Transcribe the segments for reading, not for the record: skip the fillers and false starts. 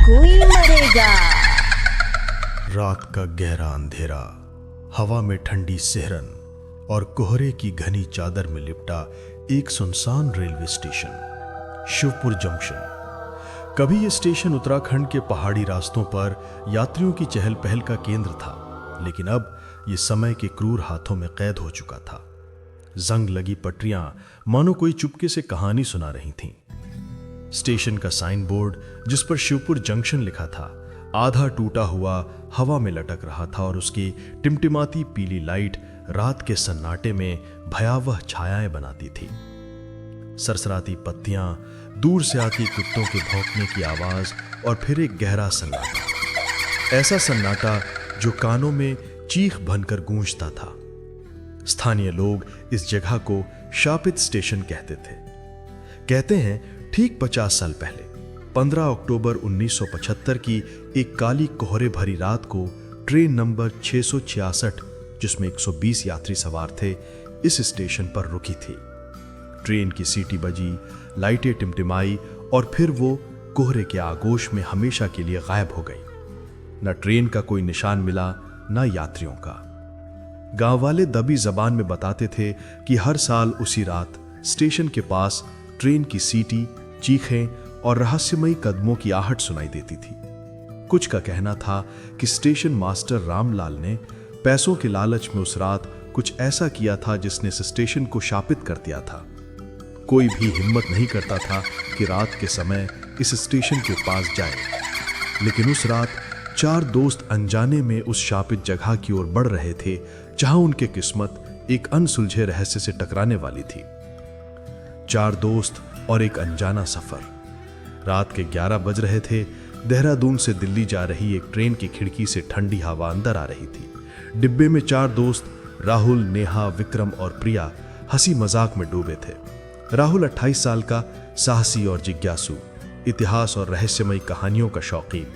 कोई मरेगा। रात का गहरा अंधेरा, हवा में ठंडी सिहरन और कोहरे की घनी चादर में लिपटा एक सुनसान रेलवे स्टेशन, शिवपुर जंक्शन। कभी यह स्टेशन उत्तराखंड के पहाड़ी रास्तों पर यात्रियों की चहल पहल का केंद्र था, लेकिन अब यह समय के क्रूर हाथों में कैद हो चुका था। जंग लगी पटरियां मानो कोई चुपके से कहानी सुना रही थीं। स्टेशन का साइन बोर्ड जिस पर शिवपुर जंक्शन लिखा था, आधा टूटा हुआ हवा में लटक रहा था और उसकी टिमटिमाती पीली लाइट रात के सन्नाटे में भयावह छायाएं बनाती थी। सरसराती पत्तियां, दूर से आती कुत्तों के भौंकने की आवाज और फिर एक गहरा सन्नाटा, ऐसा सन्नाटा जो कानों में चीख बनकर गूंजता था। स्थानीय लोग इस जगह को शापित स्टेशन कहते थे। कहते हैं ठीक 50 साल पहले 15 अक्टूबर 1975 की एक काली कोहरे भरी रात को ट्रेन नंबर 666, जिसमें 120 यात्री सवार थे, इस स्टेशन पर रुकी थी। ट्रेन की सीटी बजी, लाइटें टिमटिमाई और फिर वो कोहरे के आगोश में हमेशा के लिए गायब हो गई। न ट्रेन का कोई निशान मिला, न यात्रियों का। गांव वाले दबी जबान में बताते थे कि हर साल उसी रात स्टेशन के पास ट्रेन की सीटी, चीखें और रहस्यमयी कदमों की आहट सुनाई देती थी। कुछ का कहना था कि स्टेशन मास्टर रामलाल ने पैसों के लालच में उस रात कुछ ऐसा किया था जिसने इस स्टेशन को शापित कर दिया था। कोई भी हिम्मत नहीं करता था कि रात के समय इस स्टेशन के पास जाए, लेकिन उस रात 4 दोस्त अनजाने में उस शापित जगह की ओर बढ़ रहे थे, जहां उनकी किस्मत एक अनसुलझे रहस्य से टकराने वाली थी। 4 दोस्त और एक अनजाना सफर। रात के 11 बज रहे थे। देहरादून से दिल्ली जा रही एक ट्रेन की खिड़की से ठंडी हवा अंदर आ रही थी। डिब्बे में 4 दोस्त राहुल, नेहा, विक्रम और प्रिया हंसी मजाक में डूबे थे। राहुल 28 साल का, साहसी और जिज्ञासु, इतिहास और रहस्यमयी कहानियों का शौकीन।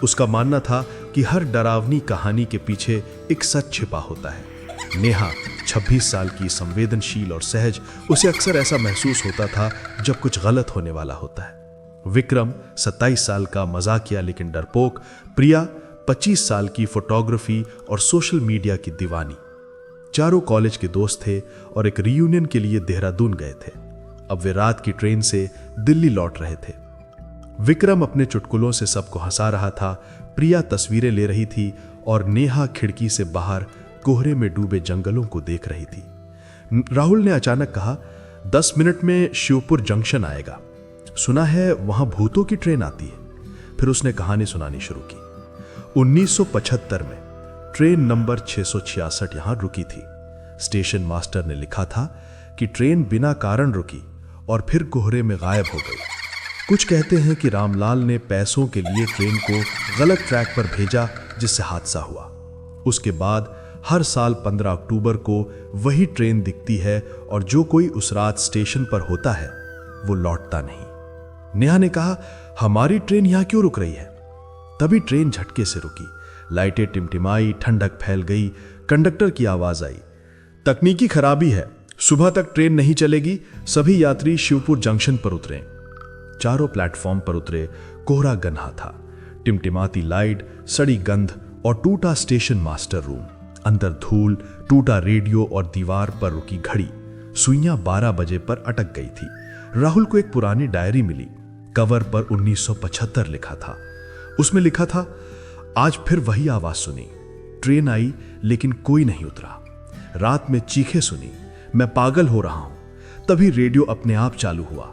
उसका मानना था कि हर डरावनी कहानी के पीछे एक सच छिपा होता है। नेहा 26 साल की, संवेदनशील और सहज। उसे अक्सर ऐसा महसूस होता था जब कुछ गलत होने वाला होता है। विक्रम 27 साल का, मजाकिया लेकिन डरपोक। प्रिया 25 साल की, फोटोग्राफी और सोशल मीडिया की दीवानी। चारों कॉलेज के दोस्त थे और एक रियूनियन के लिए देहरादून गए थे। अब वे रात की ट्रेन से दिल्ली लौट रहे थे। विक्रम अपने चुटकुलों से सबको हंसा रहा था, प्रिया तस्वीरें ले रही थी और नेहा खिड़की से बाहर कोहरे में डूबे जंगलों को देख रही थी। राहुल ने अचानक कहा, 10 मिनट में शिवपुर जंक्शन आएगा, सुना है वहां भूतों की ट्रेन आती है। फिर उसने कहानी सुनानी शुरू की। 1975 में ट्रेन नंबर 666 यहां रुकी थी। स्टेशन मास्टर ने लिखा था कि ट्रेन बिना कारण रुकी और फिर कोहरे में गायब हो गई। कुछ कहते हैं कि रामलाल ने पैसों के लिए ट्रेन को गलत ट्रैक पर भेजा, जिससे हादसा हुआ। उसके बाद हर साल 15 अक्टूबर को वही ट्रेन दिखती है और जो कोई उस रात स्टेशन पर होता है वो लौटता नहीं। नेहा ने कहा, हमारी ट्रेन यहां क्यों रुक रही है? तभी ट्रेन झटके से रुकी, लाइटें टिमटिमाई, ठंडक फैल गई। कंडक्टर की आवाज आई, तकनीकी खराबी है, सुबह तक ट्रेन नहीं चलेगी, सभी यात्री शिवपुर जंक्शन पर उतरे। चारों प्लेटफॉर्म पर उतरे। कोहरा गन्हा था, टिमटिमाती लाइट, सड़ी गंध और टूटा स्टेशन मास्टर रूम। अंदर धूल, टूटा रेडियो और दीवार पर रुकी घड़ी। सुइयां 12 बजे पर अटक गई थी। राहुल को एक पुरानी डायरी मिली। कवर पर 1975 लिखा था। उसमें लिखा था, आज फिर वही आवाज सुनी। ट्रेन आई लेकिन कोई नहीं उतरा। रात में चीखें सुनी, मैं पागल हो रहा हूं। तभी रेडियो अपने आप चालू हुआ,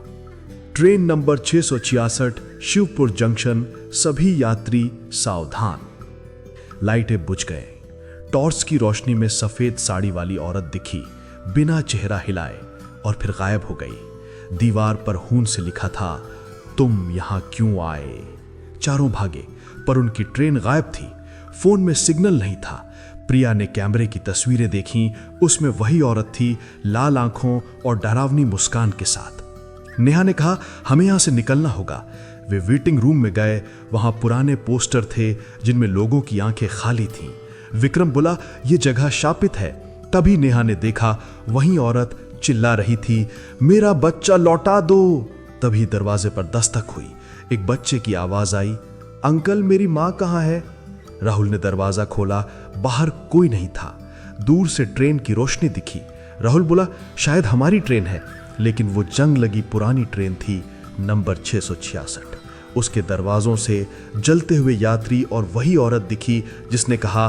ट्रेन नंबर 666 शिवपुर जंक्शन, सभी यात्री सावधान। लाइटें बुझ गए। टॉर्च की रोशनी में सफेद साड़ी वाली औरत दिखी, बिना चेहरा हिलाए, और फिर गायब हो गई। दीवार पर खून से लिखा था, तुम यहां क्यों आए? चारों भागे, पर उनकी ट्रेन गायब थी। फोन में सिग्नल नहीं था। प्रिया ने कैमरे की तस्वीरें देखी। उसमें वही औरत थी, लाल आंखों और डरावनी मुस्कान के साथ। नेहा ने कहा, हमें यहां से निकलना होगा। वे वेटिंग रूम में गए। वहां पुराने पोस्टर थे जिनमें लोगों की आंखें खाली थीं। विक्रम बोला, यह जगह शापित है। तभी नेहा ने देखा, वही औरत चिल्ला रही थी, मेरा बच्चा लौटा दो। तभी दरवाजे पर दस्तक हुई। एक बच्चे की आवाज आई, अंकल, मेरी माँ कहाँ है? राहुल ने दरवाजा खोला। बाहर कोई नहीं था। दूर से ट्रेन की रोशनी दिखी। राहुल बोला, शायद हमारी ट्रेन है, लेकिन वो जंग लगी पुरानी ट्रेन थी, नंबर 666। उसके दरवाजों से जलते हुए यात्री और वही औरत दिखी जिसने कहा,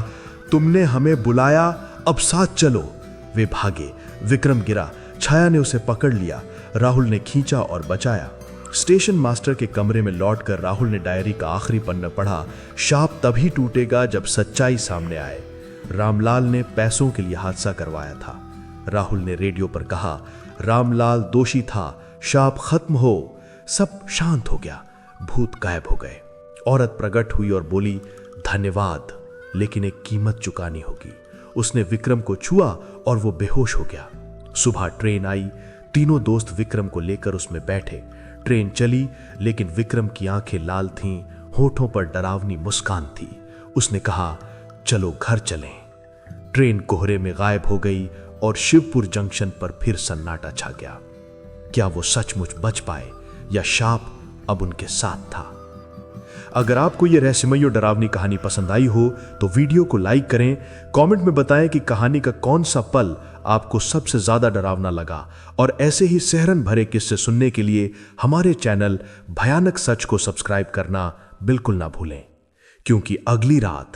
तुमने हमें बुलाया, अब साथ चलो। वे भागे। विक्रम गिरा। छाया ने उसे पकड़ लिया। राहुल ने खींचा और बचाया। स्टेशन मास्टर के कमरे में लौटकर राहुल ने डायरी का आखिरी पन्ना पढ़ा। शाप तभी टूटेगा जब सच्चाई सामने आए। रामलाल ने पैसों के लिए हादसा करवाया था। राहुल ने रेडियो पर कहा, रामलाल दोषी था, शाप खत्म हो। सब शांत हो गया। भूत गायब हो गए। औरत प्रकट हुई और बोली, धन्यवाद, लेकिन एक कीमत चुकानी होगी। उसने विक्रम को छुआ और वो बेहोश हो गया। सुबह ट्रेन आई। तीनों दोस्त विक्रम को लेकर उसमें बैठे। ट्रेन चली, लेकिन विक्रम की आंखें लाल थीं, होठों पर डरावनी मुस्कान थी। उसने कहा, चलो घर चलें। ट्रेन कोहरे में गायब हो गई और शिवपुर जंक्शन पर फिर सन्नाटा छा गया। क्या वो सचमुच बच पाए या शाप अब उनके साथ था? अगर आपको यह रहस्यमयी और डरावनी कहानी पसंद आई हो तो वीडियो को लाइक करें। कमेंट में बताएं कि कहानी का कौन सा पल आपको सबसे ज्यादा डरावना लगा। और ऐसे ही सिहरन भरे किस्से सुनने के लिए हमारे चैनल भयानक सच को सब्सक्राइब करना बिल्कुल ना भूलें, क्योंकि अगली रात